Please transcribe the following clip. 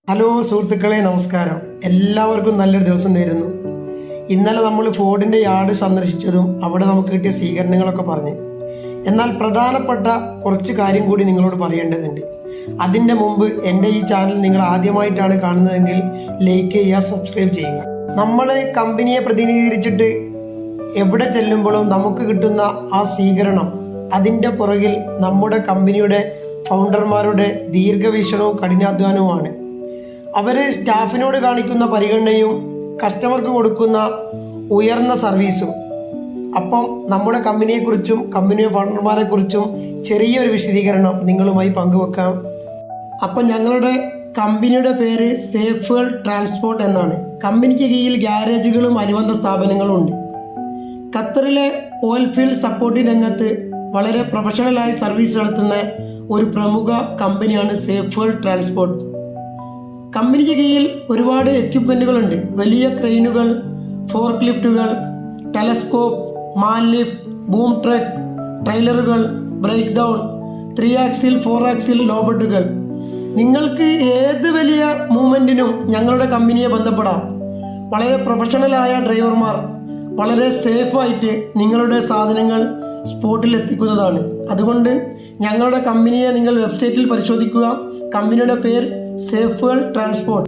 Hello സുഹൃത്തുക്കളെ, നമസ്കാരം. എല്ലാവർക്കും നല്ലൊരു ദിവസം നേരുന്നു. ഇന്നലെ നമ്മൾ ഫോർഡിൻ്റെ യാർഡ് സന്ദർശിച്ചതും അവിടെ നമുക്ക് കിട്ടിയ സ്വീകരണങ്ങളൊക്കെ പറഞ്ഞ്, എന്നാൽ പ്രധാനപ്പെട്ട കുറച്ച് കാര്യം കൂടി നിങ്ങളോട് പറയേണ്ടതുണ്ട്. അതിൻ്റെ മുമ്പ് എൻ്റെ ഈ ചാനൽ നിങ്ങൾ ആദ്യമായിട്ടാണ് കാണുന്നതെങ്കിൽ ലൈക്ക് ചെയ്യുക, സബ്സ്ക്രൈബ് ചെയ്യുക. നമ്മൾ കമ്പനിയെ പ്രതിനിധീകരിച്ചിട്ട് എവിടെ ചെല്ലുമ്പോഴും നമുക്ക് കിട്ടുന്ന ആ സ്വീകരണം, അതിൻ്റെ പുറകിൽ നമ്മുടെ കമ്പനിയുടെ ഫൗണ്ടർമാരുടെ ദീർഘവീക്ഷണവും കഠിനാധ്വാനവുമാണ്. അവർ സ്റ്റാഫിനോട് കാണിക്കുന്ന പരിഗണനയും കസ്റ്റമർക്ക് കൊടുക്കുന്ന ഉയർന്ന സർവീസും. അപ്പം നമ്മുടെ കമ്പനിയെക്കുറിച്ചും കമ്പനിയുടെ ഫൗണ്ടർമാരെക്കുറിച്ചും ചെറിയൊരു വിശദീകരണം നിങ്ങളുമായി പങ്കുവെക്കാം. അപ്പം ഞങ്ങളുടെ കമ്പനിയുടെ പേര് സേഫ് വേൾഡ് ട്രാൻസ്പോർട്ട് എന്നാണ്. കമ്പനിക്ക് കീഴിൽ ഗ്യാരേജുകളും അനുബന്ധ സ്ഥാപനങ്ങളും ഉണ്ട്. ഖത്തറിലെ ഓയിൽ ഫീൽഡ് സപ്പോർട്ടിംഗ് രംഗത്ത് വളരെ പ്രൊഫഷണലായി സർവീസ് നടത്തുന്ന ഒരു പ്രമുഖ കമ്പനിയാണ് സേഫ് വേൾഡ് ട്രാൻസ്പോർട്ട്. കമ്പനിക്ക് കീഴിൽ ഒരുപാട് എക്യുപ്മെൻറ്റുകളുണ്ട്. വലിയ ക്രെയിനുകൾ, ഫോർക്ക് ലിഫ്റ്റുകൾ, telescope, man lift, boom truck, ട്രെയിലറുകൾ, ബ്രേക്ക് ഡൗൺ, 3 ആക്സിൽ 4 ആക്സിൽ ലോബട്ടുകൾ. നിങ്ങൾക്ക് ഏത് വലിയ മൂവ്മെൻറ്റിനും ഞങ്ങളുടെ കമ്പനിയെ ബന്ധപ്പെടാം. വളരെ പ്രൊഫഷണലായ ഡ്രൈവർമാർ വളരെ സേഫായിട്ട് നിങ്ങളുടെ സാധനങ്ങൾ സ്പോട്ടിൽ എത്തിക്കുന്നതാണ്. അതുകൊണ്ട് ഞങ്ങളുടെ കമ്പനിയെ നിങ്ങൾ വെബ്സൈറ്റിൽ പരിശോധിക്കുക. കമ്പനിയുടെ പേര് സേഫ് വേൾഡ് ട്രാൻസ്പോർട്ട്.